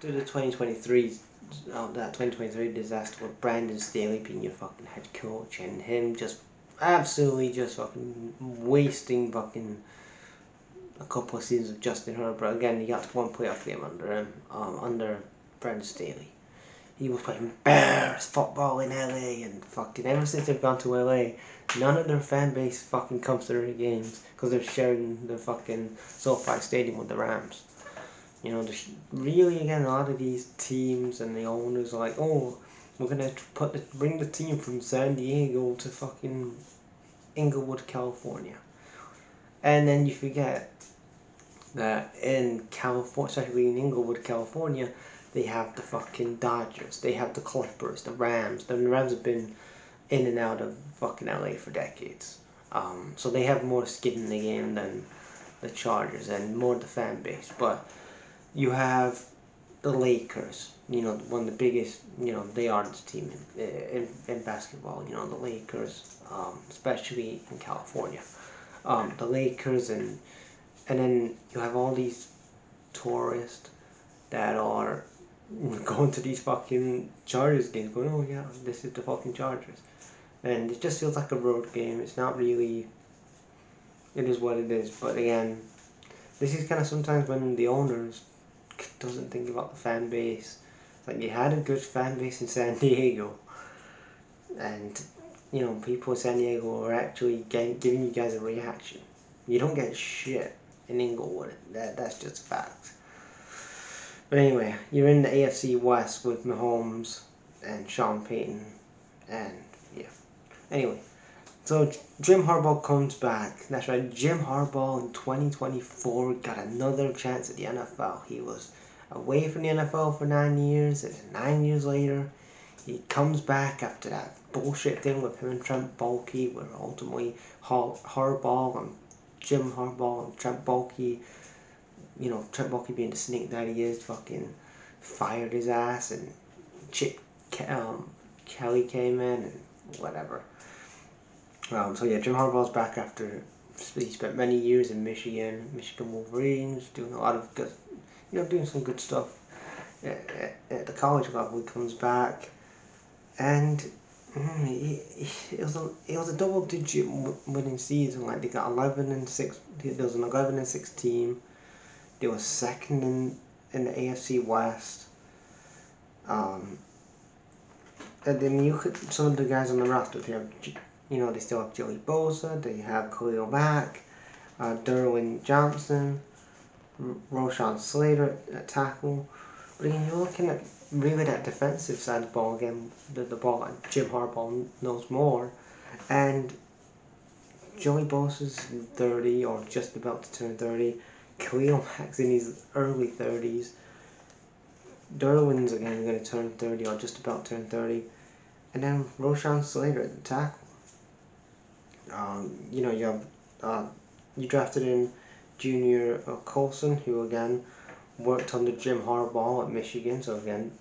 to the 2023, that 2023 disaster with Brandon Staley being your fucking head coach and him just absolutely just fucking wasting fucking a couple of seasons of Justin Herbert. Again, he got to one playoff game under him, under Brandon Staley. He was playing Bears football in LA, and fucking ever since they've gone to LA, none of their fan base fucking comes to their games because they're sharing the fucking SoFi Stadium with the Rams. You know, there's really, again, a lot of these teams and the owners are like, oh, we're gonna bring the team from San Diego to fucking Inglewood, California, and then you forget that in California, especially in Inglewood, California, they have the fucking Dodgers, they have the Clippers, the Rams. The Rams have been in and out of fucking LA for decades. So they have more skin in the game than the Chargers and more the fan base. But you have the Lakers, you know, one of the biggest, you know, they are the team in basketball, you know, the Lakers, especially in California. The Lakers and then you have all these tourists that are going to these fucking Chargers games going, oh yeah, this is the fucking Chargers. And it just feels like a road game. It's not really, it is what it is. But again, this is kind of sometimes when the owners doesn't think about the fan base. It's like you had a good fan base in San Diego, and you know, people in San Diego are actually giving you guys a reaction. You don't get shit in Inglewood. That's just a fact. But anyway, you're in the AFC West with Mahomes and Sean Payton, and yeah. Anyway, so Jim Harbaugh comes back. That's right, Jim Harbaugh in 2024 got another chance at the NFL. He was away from the NFL for 9 years, and 9 years later, he comes back after that bullshit thing with him and Trent Baalke, where ultimately Harbaugh and Jim Harbaugh and Trent Baalke, you know, Trent Baalke being the snake that he is, fucking fired his ass, and Chip Kelly came in and whatever. So yeah, Jim Harbaugh's back after he spent many years in Michigan Wolverines, doing a lot of good, you know, doing some good stuff at the college level. He comes back, and it was a double digit winning season. Like, they got 11-6. There was an 11-6 team. They were second in the AFC West. And then you could, some of the guys on the roster, they have, you know, they still have Joey Bosa, they have Khalil Mack, Derwin Johnson, Roshan Slater at tackle. But again, you're looking at really that defensive side of the ball again, the ball that Jim Harbaugh knows more. And Joey Bosa's 30 or just about to turn 30. Khalil Mack's in his early 30s. Derwin's again going to turn 30 or just about turn 30. And then Roshan Slater at the tackle. You know, you have you drafted in Junior Colson, who again worked under Jim Harbaugh at Michigan. So again,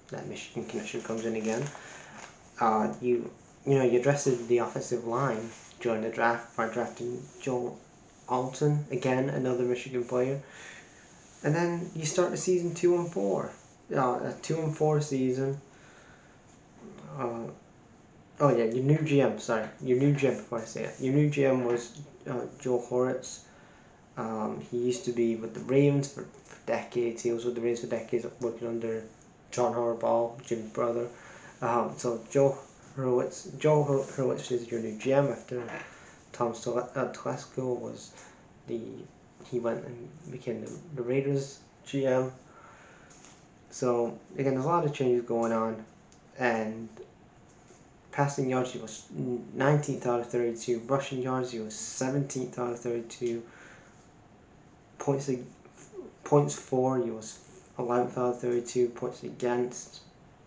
that Michigan connection comes in again. You know, you drafted the offensive line during the draft by drafting Joe Alton, again another Michigan player. And then you start the season 2-4. A 2-4 season. Oh yeah, your new GM, sorry. Your new GM, before I say it. Your new GM was Joe Horitz. He used to be with the Ravens for decades. He was with the Ravens for decades, working under John Harbaugh, Jim's brother. So Joe Hurwitz is your new GM after Tom Telesco was he went and became the Raiders GM. So again, there's a lot of changes going on, and passing yards, he was 19th out of 32. Rushing yards, he was 17th out of 32. Points for, he was 11th out of 32. Points against,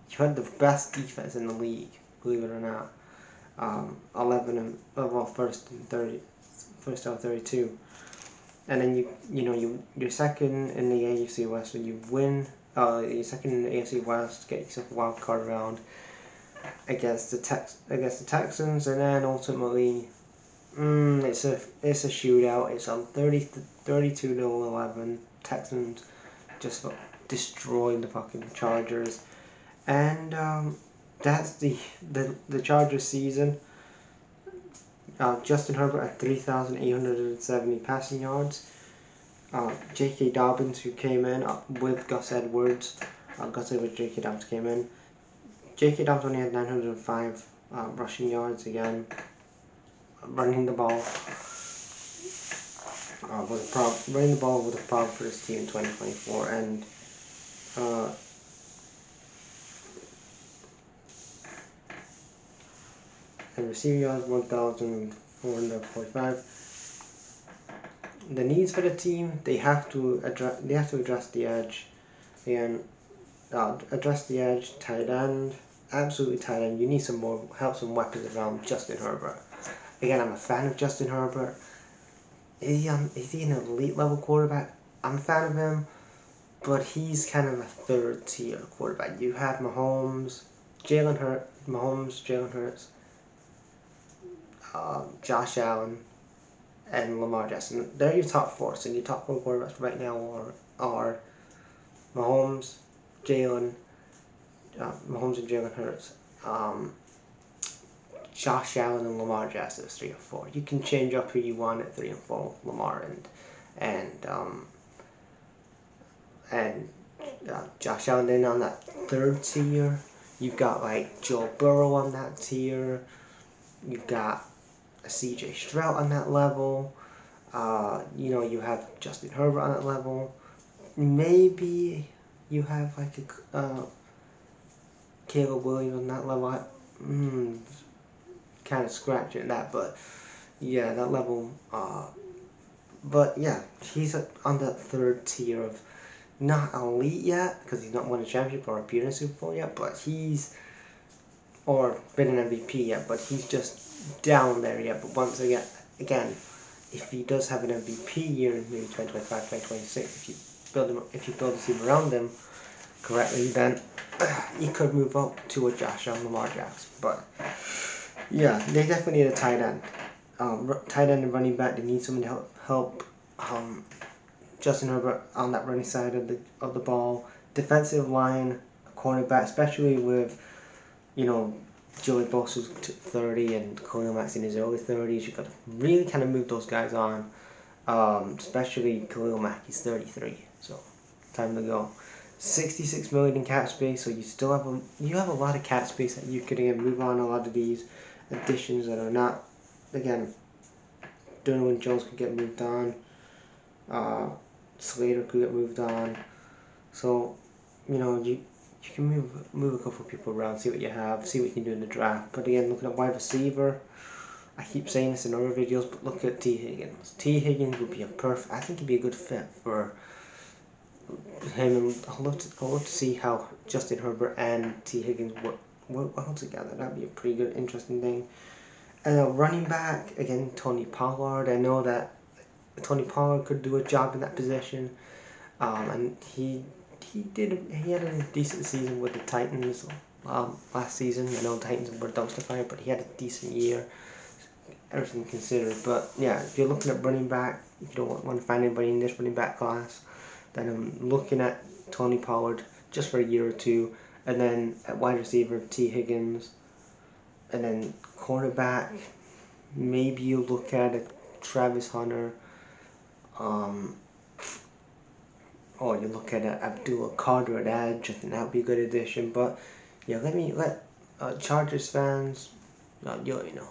you had the best defense in the league, believe it or not. first out of 32. And then you're second in the AFC West, and you win. You're second in the AFC West, get yourself a wild card round against the Texans, and then ultimately, it's a shootout. It's on 32-11. Texans just destroy the fucking Chargers. And that's the Chargers season. Justin Herbert at 3,870 passing yards. J.K. Dobbins, who came in with Gus Edwards. J.K. Dobbins came in. J.K. Dobbins only had 905 rushing yards again. Running the ball running the ball was a problem for this team in 2024, and receiving yards 1,445. The needs for the team, they have to address the edge, and address the edge. Tight end, absolutely tight end. You need some more help, some weapons around Justin Herbert. Again, I'm a fan of Justin Herbert. Is he an elite level quarterback? I'm a fan of him, but he's kind of a third tier quarterback. You have Mahomes, Jalen Hurts, Josh Allen, and Lamar Jackson. They're your top four. So your top four quarterbacks right now are Mahomes, and Jalen Hurts, Josh Allen and Lamar Jackson is 3 or 4. You can change up who you want at 3 and 4, Lamar and Josh Allen. Then on that third tier, you've got like Joe Burrow on that tier. You've got C.J. Stroud on that level. You have Justin Herbert on that level. Maybe you have like a Caleb Williams on that level. Kind of scratching that, but yeah, that level. But yeah, he's on that third tier of not elite yet because he's not won a championship or appeared in a Super Bowl yet, but or been an MVP yet, but he's just down there yet. But once again, if he does have an MVP year in maybe 2025, 2026, if you build a team around him correctly, then he could move up to a Josh Allen, Lamar Jackson. But yeah, they definitely need a tight end. Tight end and running back, they need someone to help Justin Herbert on that running side of the ball. Defensive line, cornerback, especially with Joey Bosa's 30 and Khalil Mack in his early 30s. You've got to really kind of move those guys on. Especially Khalil Mack, he's 33, so time to go. $66 million in cap space, so you still have a lot of cap space that you could move on a lot of these additions that are not. Again, Derwin Jones could get moved on. Slater could get moved on. So you can move a couple of people around, see what you have, see what you can do in the draft. But again, looking at wide receiver, I keep saying this in other videos, but look at T. Higgins. T. Higgins would be I think he'd be a good fit for him. And I'd love to see how Justin Herbert and T. Higgins work well together. That'd be a pretty good, interesting thing. And running back, again, Tony Pollard. I know that Tony Pollard could do a job in that position, and he had a decent season with the Titans last season. I know the Titans were dumpster fire, but he had a decent year, everything considered. But yeah, if you're looking at running back, if you don't want to find anybody in this running back class, then I'm looking at Tony Pollard just for a year or two, and then at wide receiver, T. Higgins, and then cornerback, maybe you look at a Travis Hunter, or you look at Abdullah Carter at edge. I think that would be a good addition. But yeah, let Chargers fans, you let me know.